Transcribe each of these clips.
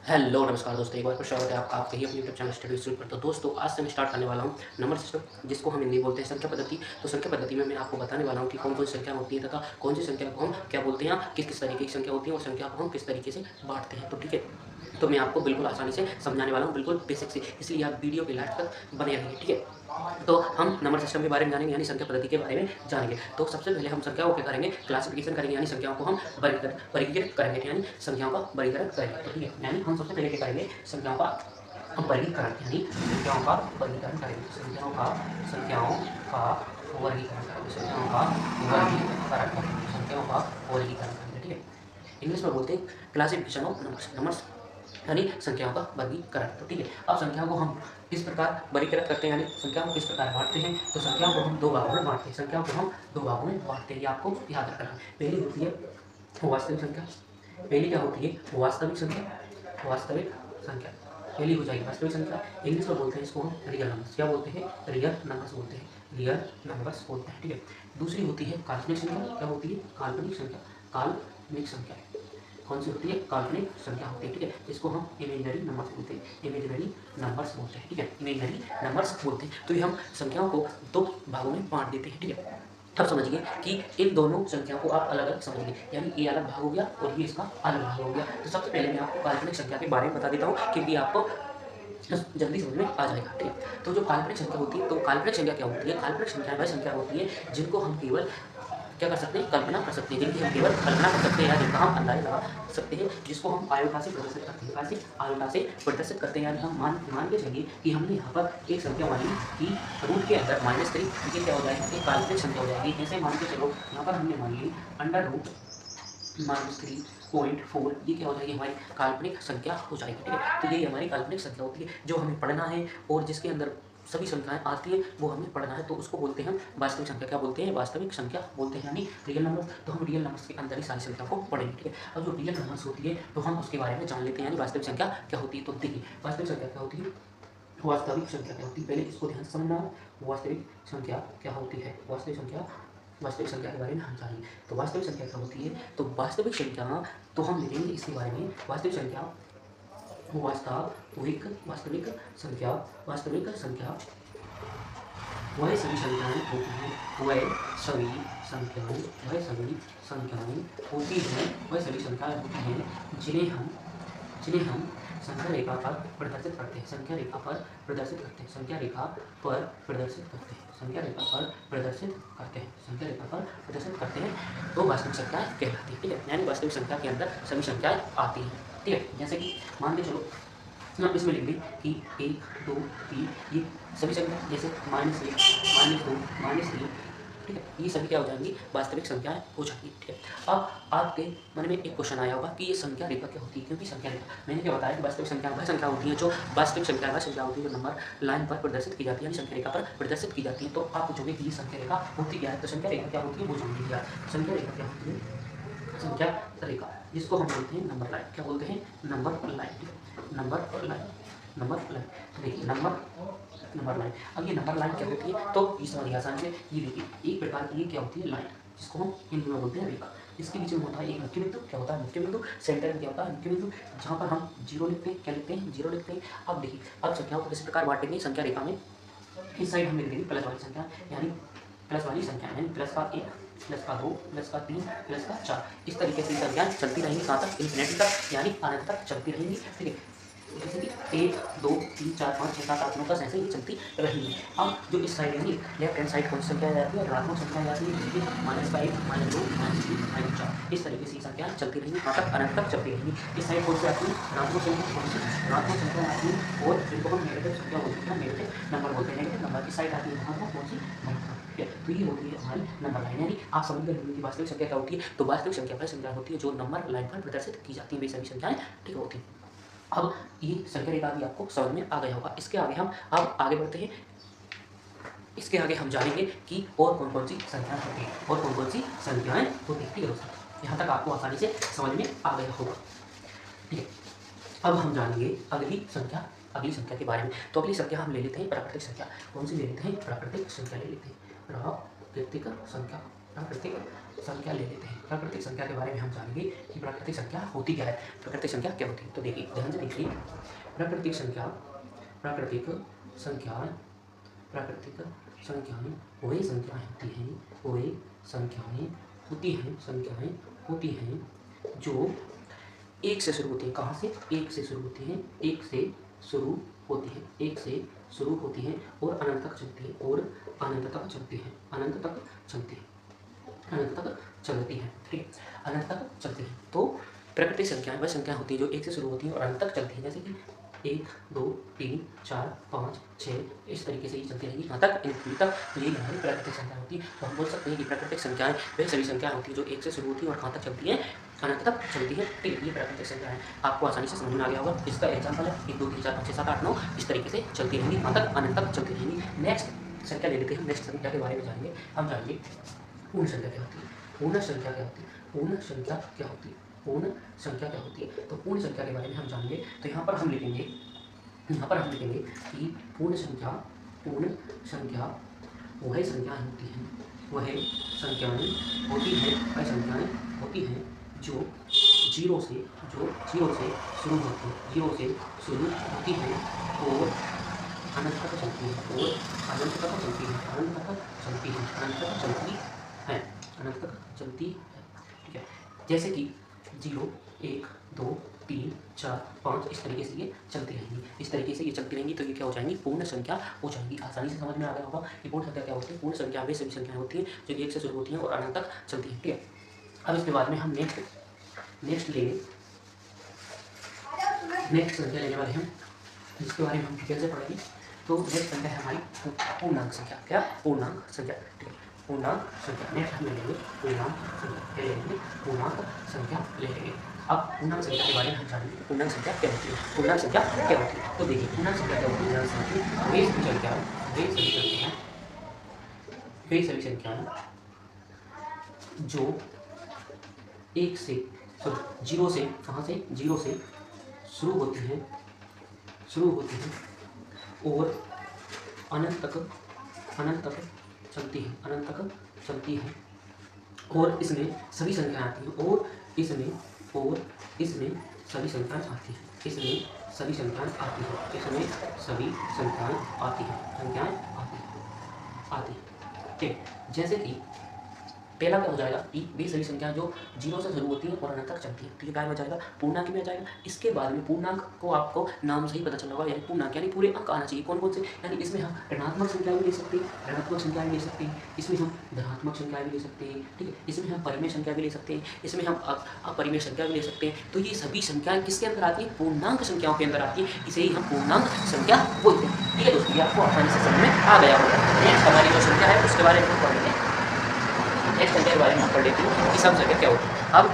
Hello नमस्कार दोस्तों, एक बार फिर स्वागत है आपका आपके ही अपने यूट्यूब चैनल स्टडी स्टूडियो पर। तो दोस्तों, आज से मैं स्टार्ट करने वाला हूँ नंबर सिस्टम, जिसको हम हिंदी में बोलते हैं संख्या पद्धति। तो संख्या पद्धति में मैं आपको बताने वाला हूँ कि कौन कौन सी संख्या होती है तथा कौन सी संख्या को हम क्या बोलते हैं, किस किस तरीके की संख्या होती है और संख्या को हम किस तरीके से बांटते हैं। तो ठीक है, तो मैं आपको बिल्कुल आसानी से समझाने वाला हूँ, बिल्कुल बेसिक से, इसलिए आप वीडियो के लास्ट तक बने रहिए। ठीक है, तो हम नंबर सिस्टम के बारे में जानेंगे, यानी संख्या पद्धति के बारे में जानेंगे। तो सबसे पहले हम संख्याओं को क्या करेंगे, क्लासिफिकेशन करेंगे, यानी संख्याओं को हम वर्गीकृत करेंगे, यानी संख्याओं का वर्गीकरण करेंगे। तो ठीक है, यानी हम सबसे पहले क्या करेंगे, संख्याओं का वर्गीकरण, यानी संख्याओं का वर्गीकरण करेंगे, संख्याओं का वर्गीकरण करेंगे, संख्याओं का वर्गीकरण करेंगे, संख्याओं का वर्गीकरण करेंगे। ठीक है, इंग्लिश में बोलते हैं क्लासिफिकेशन ऑफ नंबर्स, यानी संख्याओं का वर्गीकरण। तो ठीक है, अब संख्याओं को हम किस प्रकार वर्गीकृत करते हैं, यानी संख्याओं को किस प्रकार बांटते हैं। तो संख्याओं को हम दो भागों में बांटते हैं, संख्याओं को हम दो भागों में बांटते हैं, ये आपको याद रखना है। पहली होती है वास्तविक संख्या, पहली क्या होती है, वास्तविक संख्या, वास्तविक संख्या पहली हो जाएगी वास्तविक संख्या। इंग्लिश में बोलते हैं इसको हम रियल नंबर्स, क्या बोलते हैं, रियल नंबर्स बोलते हैं, रियल नंबर्स बोलते हैं। ठीक है, दूसरी होती है काल्पनिक संख्या, क्या होती है, काल्पनिक संख्या, काल्पनिक संख्या कौन सी होती है, काल्पनिक संख्या होती है। ठीक है, इसको हम इमेजिनरी नंबर्स बोलते हैं, इमेजिनरी नंबर्स बोलते हैं। ठीक है, इमेजिनरी नंबर्स बोलते हैं। तो ये हम संख्याओं को दो भागों में बांट देते हैं। ठीक है, अब समझिए कि इन दोनों संख्याओं को आप अलग अलग समझिए, यानी ये अलग भाग हो गया और ये इसका अलग भाग हो गया। तो सबसे पहले मैं आपको काल्पनिक संख्या के बारे में बता देता हूँ, क्योंकि आपको जल्दी समझ में आ जाएगा। ठीक है, तो जो काल्पनिक संख्या होती है, तो काल्पनिक संख्या क्या होती है, काल्पनिक संख्या वह संख्या होती है जिनको हम केवल क्या कर सकते हैं, कल्पना कर सकते हैं, जिनकी हम केवल कल्पना कर सकते हैं या जिनका हम अंदाजा लगा सकते हैं, जिसको हम आयोटा से प्रदर्शित करते हैं, कैसे आयोटा से प्रदर्शित करते हैं। यानी हम मान के चलिए कि हमने यहाँ पर एक संख्या मानी कि रूट के अंदर -3, ये क्या हो जाएगा, एक काल्पनिक संख्या हो जाएगी। ऐसे मान के चलो, यहाँ पर हमने मान ली -3.4, ये क्या हो जाएगी, हमारी काल्पनिक संख्या हो जाएगी। ठीक है, तो ये हमारी काल्पनिक संख्या होती है जो हमें पढ़ना है, और जिसके अंदर सभी संख्याएं आती है वो हमें पढ़ना है, तो उसको बोलते हैं हम वास्तविक संख्या। क्या बोलते हैं, वास्तविक संख्या बोलते हैं, यानी रियल नंबर। तो हम रियल नंबर्स के अंदर ही सारी संख्या को पढ़ेंगे। ठीक है, अब जो रियल नंबर्स होती है तो हम उसके बारे में जान लेते हैं, यानी वास्तविक संख्या क्या होती है। तो देखिए, वास्तविक संख्या क्या होती है, वास्तविक संख्या क्या होती है, पहले इसको ध्यान से समझना है। वास्तविक संख्या क्या होती है, वास्तविक संख्या के बारे में हम जानेंगे। तो वास्तविक संख्या क्या होती है, तो वास्तविक संख्या, तो हम लिखेंगे इसके बारे में, वास्तविक संख्या, वास्तविक संख्या वह सभी संख्याएं होती हैं, वह सभी संख्याएं होती हैं, वह सभी संख्याएं होती हैं जिन्हें हम संख्या रेखा पर प्रदर्शित करते हैं, संख्या रेखा पर प्रदर्शित करते हैं, संख्या रेखा पर प्रदर्शित करते हैं, संख्या रेखा पर प्रदर्शित करते हैं, संख्या रेखा पर प्रदर्शित करते हैं, तो वास्तविक संख्याएं कहलाती है। ठीक है, यानी वास्तविक संख्या के अंदर सभी संख्याएं आती हैं। ठीक है, जैसे कि मान के चलो हम इसमें लिख दें कि 1, 2, 3, ये सभी संख्या, जैसे -1, -2, -3, ठीक है, ये सभी क्या हो जाएंगी, वास्तविक संख्याएं हो जाएंगी। ठीक है, अब आपके मन में एक क्वेश्चन आया होगा कि ये संख्या रेखा क्या होती है, क्योंकि संख्या रेखा मैंने क्या बताया कि वास्तविक संख्या वह संख्या होती है जो वास्तविक संख्या वह संख्या होती है जो नंबर लाइन पर प्रदर्शित की जाती है, यानी संख्या रेखा पर प्रदर्शित की जाती है। तो आप पूछोगे कि ये संख्या रेखा होती क्या है, तो संख्या रेखा क्या होती है वो जान लीजिए। संख्या रेखा क्या होती है, संख्या रेखा, जिसको हम बोलते हैं नंबर लाइन, क्या बोलते हैं, number line, number line, number line. तो देखिए नंबर लाइन, अब ये नंबर लाइन क्या होती है, तो ये समझिए आसान से, ये देखिए एक प्रकार की ये क्या होती है, लाइन, जिसको हम हिंदी में बोलते हैं रेखा। इसके बीच में होता है एक मुख्य बिंदु, क्या होता है मुख्य बिंदु, सेंटर में क्या होता है मुख्य बिंदु, जहाँ पर हम जीरो लिखते हैं, क्या लिखते हैं, जीरो लिखते हैं। अब देखिए, अब संख्याओं को किस प्रकार बांटेंगे संख्या रेखा में, इस साइड हम लिख देंगे प्लस वाली संख्या, यानी प्लस वाली संख्या, यानी प्लस का 1, प्लस का 2, प्लस का 3, प्लस का 4, इस तरीके से संख्याएं चलती रहेंगी, कहाँ तक, इन्फिनिटी तक, यानी अनंत तक चलती रहेंगी। ठीक है, जैसे कि 1, 2, 3, 4, 5, 6, 7, 8, 9, 10 ऐसे ही चलती रहेंगी। अब जो इस साइड यानी लेफ्ट हैंड साइड कौन सी संख्या आ जाती है, ऋणात्मक संख्या आ जाती है, जैसे कि -5, -2, -3, -4, इस तरीके से संख्याएं चलती रहेंगी, कहाँ तक, अनंत तक चलती रहेंगी। इस साइड कौन सी आती है, ऋणात्मक संख्या, कौन सी ऋणात्मक संख्या आती है, और जिनको हम नेगेटिव संख्या बोलते हैं, नेगेटिव नंबर बोलते हैं, नेगेटिव नंबर की साइड आती है वहाँ पर कौन सी, ठीक है। तो ये होती है हमारी नंबर लाइन, यानी आप समझ गए कि वास्तविक संख्या क्या होती है। तो वास्तविक संख्या वह संख्या होती है जो नंबर लाइन पर प्रदर्शित की जाती है, वे सभी संख्याएं ठीक होती हैं। अब ये संख्या रेखा भी आपको समझ में आ गया होगा। इसके आगे हम अब आगे बढ़ते हैं, इसके आगे हम जानेंगे कि और कौन कौन सी संख्याएं होती हैं, और कौन कौन सी संख्याएं होती हैं। ठीक है दोस्तों, यहाँ तक आपको आसानी से समझ में आ गया होगा। ठीक है, अब हम जानेंगे अगली संख्या के बारे में। तो अगली संख्या हम ले लेते हैं प्राकृतिक संख्या। कौन सी ले लेते हैं, प्राकृतिक संख्या ले लेते हैं, प्राकृतिक संख्या, प्राकृतिक संख्या ले लेते हैं। प्राकृतिक संख्या के बारे में हम जानेंगे कि प्राकृतिक संख्या होती क्या है, प्राकृतिक संख्या क्या होती है। तो देखिए, ध्यान से देखिए, प्राकृतिक संख्याएं वही संख्याएं होती हैं जो एक से शुरू होती है। कहाँ से? एक से शुरू होती हैं, एक से शुरू होती हैं और अनंत तक चलती है, अनंत तक चलती है, ठीक है, अनंत तक चलती है। तो प्राकृतिक संख्याएं वह संख्या होती है जो एक से शुरू होती है और अनंत तक चलती है, जैसे कि 1 2 3 4 5 6 इस तरीके से ही चलती रहेगी यहाँ तक, इनफिनिटी तक। तो यही हमारी प्राकृतिक संख्या होती है। तो हम बोल सकते हैं कि प्राकृतिक संख्याएं वह सभी संख्याएं होती है जो एक से शुरू होती है और कहाँ तक चलती है? अनंत तक चलती है। ठीक है, ये प्राकृतिक संख्या है। आपको आसानी से समझ में आ गया होगा। इसका एग्जाम्पल है 1 2 3 4 5 6 7 8 9 इस तरीके से चलती रहेंगी, कहाँ तक? अनंत तक चलती रहेंगी। नेक्स्ट संख्या ले लेते हैं। नेक्स्ट संख्या के बारे में जानेंगे। हम जानेंगे पूर्ण संख्या क्या होती है। पूर्ण संख्या क्या होती है? तो पूर्ण संख्या के बारे में हम जानेंगे। तो यहाँ पर हम लिखेंगे कि पूर्ण संख्या वह संख्याएं होती हैं जो जीरो से शुरू होती हैं और अनंत तक चलती है। ठीक है, जैसे कि 0 1 2 3 4 5 इस तरीके से ये चलती रहेंगी। तो ये क्या हो जाएंगी? पूर्ण संख्या हो जाएंगी। आसानी से समझ में आ गया होगा कि पूर्ण संख्या क्या होती है। पूर्ण संख्या वे सभी संख्याएं होती हैं जो एक से शुरू होती हैं और अनंत तक चलती हैं। ठीक है, अब इसके बाद में हम नेक्स्ट संख्या लेने वाले हैं, जिसके बारे में हम डिटेल से पढ़ेंगे। तो नेक्स्ट संख्या है हमारी पूर्णांक संख्या। क्या? पूर्णांक संख्या। ठीक है, पूर्णांक संख्या नेक्स्ट हम ले लेंगे। पूर्णांक संख्या ले लेंगे। अब पूर्णांक संख्या के बारे में हम जानेंगे। पूर्णांक संख्या क्या होती है? तो देखिए, पूर्णांक संख्या क्या होती है? वे सभी संख्याएं जो एक से जीरो से, कहाँ से? जीरो से शुरू होती हैं और अनंत तक चलती हैं और इसमें सभी संख्याएं आती हैं और इसमें सभी संख्याएं आती हैं। ठीक, जैसे कि पहला क्या हो जाएगा कि वे सभी संख्याएं जो जीरो से शुरू होती हैं और अनंत तक चलती हैं। तो ये क्या में जाएगा? पूर्णांक में आ जाएगा। इसके बाद में पूर्णांक को आपको नाम से ही पता चल होगा, यानी पूर्णांक यानी पूरे अंक आना चाहिए। कौन से? यानी इसमें हम ऋणात्मक संख्या भी ले सकते हैं, इसमें हम धनात्मक संख्या भी ले सकते हैं। ठीक है, इसमें हम परिमेय संख्या भी ले सकते हैं, इसमें हम अपरिमेय संख्या भी ले सकते हैं। तो ये सभी संख्याएं किसके अंदर आती है? पूर्णांक संख्याओं के अंदर आती है। इसे ही हम पूर्णांक संख्या बोलते हैं। ठीक है दोस्तों, ये आपको आसानी से समझ में आ गया होगा। नेक्स्ट हमारी जो संख्या है उसके बारे में हम पढ़ेंगे। नेक्स्ट संख्या के बारे में हम पढ़ लेते हैं कि सम संख्या क्या होती है। अब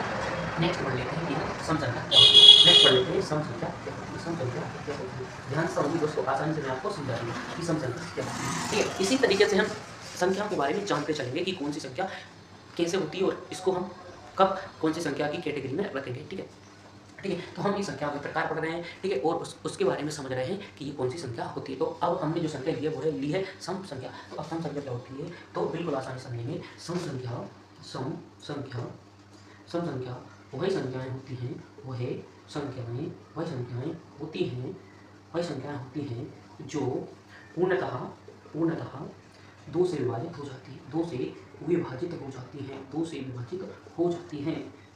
नेक्स्ट पढ़ लेते हैं कि सम संख्या क्या होती है। नेक्स्ट पढ़ लेते हैं सम संख्या क्या होती है। ध्यान से समझिए दोस्तों, आसानी से मैं आपको समझा दूँगा कि सम संख्या क्या होती है। ठीक है, इसी तरीके से हम संख्याओं के बारे में जानते चलेंगे कि कौन सी संख्या कैसे होती है और इसको हम कब कौन सी संख्या की कैटेगरी में रखेंगे। ठीक है, तो हम ये संख्याओं के प्रकार पढ़ रहे हैं। ठीक है, और उसके बारे में समझ रहे हैं कि ये कौन सी संख्या होती है। तो अब हमने जो संख्या ली है वो ली है सम संख्या। तो अब सम संख्या क्या होती है तो बिल्कुल आसानी समझेंगे। सम संख्या वही संख्याएं होती हैं जो पूर्णतः 2 से विभाजित हो जाती हैं।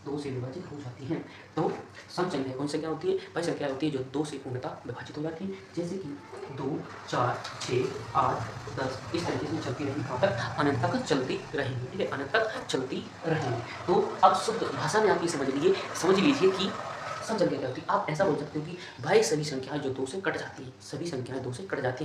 2 से विभाजित हो जाती हैं। तो सम संख्या कौन सी संख्या होती है? वह संख्या होती है जो 2 से पूर्णतः विभाजित हो जाती है, जैसे कि 2 4 6 8 10 इस तरीके से चलती रहेंगी, कहाँ तक? अनंत तक चलती रहेंगी। ठीक है, अनंत तक चलती रहेंगी। तो अब शुद्ध भाषा में आप ये समझ लीजिए कि सम संख्या क्या होती है। आप ऐसा बोल सकते हो कि भाई सभी संख्याएं जो 2 से कट जाती हैं,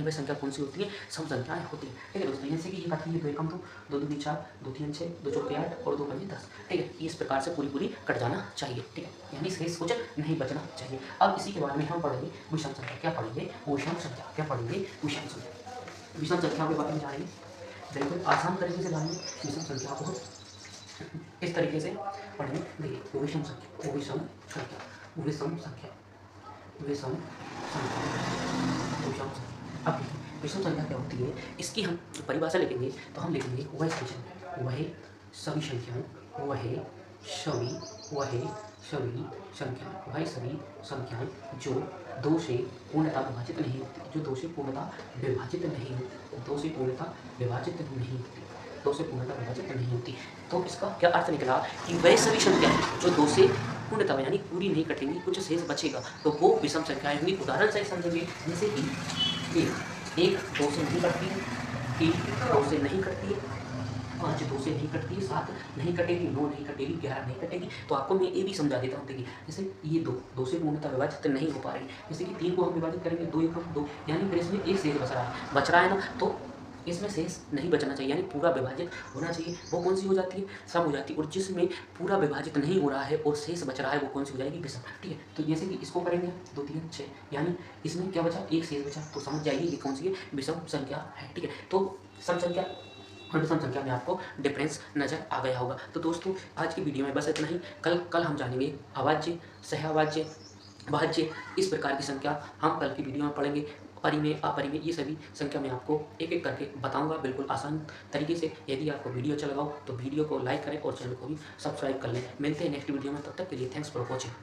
वह संख्या कौन सी होती है? सम संख्याएं होती है। ठीक है दोस्तों, जैसे कि ये काटी है 2 एकम 2 2 2 4 2 3 6 2 4 8 और 2 5 10। ठीक है, इस प्रकार से पूरी कट जाना चाहिए। ठीक है, यानी शेष कुछ नहीं बचना चाहिए। अब इसी के बारे में हम पढ़ेंगे विषम संख्या। क्या पढ़ेंगे? विषम संख्या के बारे में जानेंगे। बिल्कुल आसान तरीके से जानेंगे विषम संख्या को। इस तरीके से पढ़ेंगे। देखिए, विषम संख्या। अब विषम संख्या क्या होती है, इसकी हम परिभाषा लिखेंगे तो हम लिखेंगे वह सभी संख्याएं वह सभी वह सभी संख्याएं वह सभी संख्याएं जो 2 से पूर्णतः विभाजित नहीं होती, जो 2 से पूर्णतः विभाजित नहीं होती, 2 से पूर्णतः विभाजित नहीं होती, 2 से पूर्णतः विभाजित नहीं होती। तो इसका क्या अर्थ निकला कि वह सभी संख्याएं जो 2 से पूर्णतः यानी पूरी नहीं कटेंगी, कुछ शेष बचेगा, तो वो विषम संख्याएं होंगी। उदाहरण से समझेंगे, जैसे कि एक 2 से नहीं कटती है, 3 2 से नहीं कटती है, 5 2 से नहीं कटती है, 7 नहीं कटेगी, 9 नहीं कटेगी, 11 नहीं कटेगी। तो आपको मैं ये भी समझा देता हूँ। देखिए जैसे ये 2 से पूर्णतः विभाजित नहीं हो पा रही, जैसे कि 3 को हम विभाजित करेंगे, 2 एकम 2, यानी फिर इसमें एक शेष बच रहा है ना, तो इसमें शेष नहीं बचना चाहिए, यानी पूरा विभाजित होना चाहिए। वो कौन सी हो जाती है? सम हो जाती है। और जिसमें पूरा विभाजित नहीं हो रहा है और शेष बच रहा है, वो कौन सी हो जाएगी? विषम। ठीक है, तो जैसे कि इसको करेंगे 2 3 6, यानी इसमें क्या बचा? एक शेष बचा, तो समझ जाइए ये कौन सी है? विषम संख्या है। ठीक है, तो सम संख्या और विषम संख्या में आपको डिफरेंस नजर आ गया होगा। तो दोस्तों आज की वीडियो में बस इतना ही। कल हम जानेंगे अभाज्य, सहअभाज्य, भाज्य, इस प्रकार की संख्या हम कल की वीडियो में पढ़ेंगे। परिमेय, अपरिमेय, ये सभी संख्या मैं आपको एक एक करके बताऊंगा बिल्कुल आसान तरीके से। यदि आपको वीडियो अच्छा लगा हो तो वीडियो को लाइक करें और चैनल को भी सब्सक्राइब कर लें। मिलते हैं नेक्स्ट वीडियो में, तब तक के लिए थैंक्स फॉर वॉचिंग।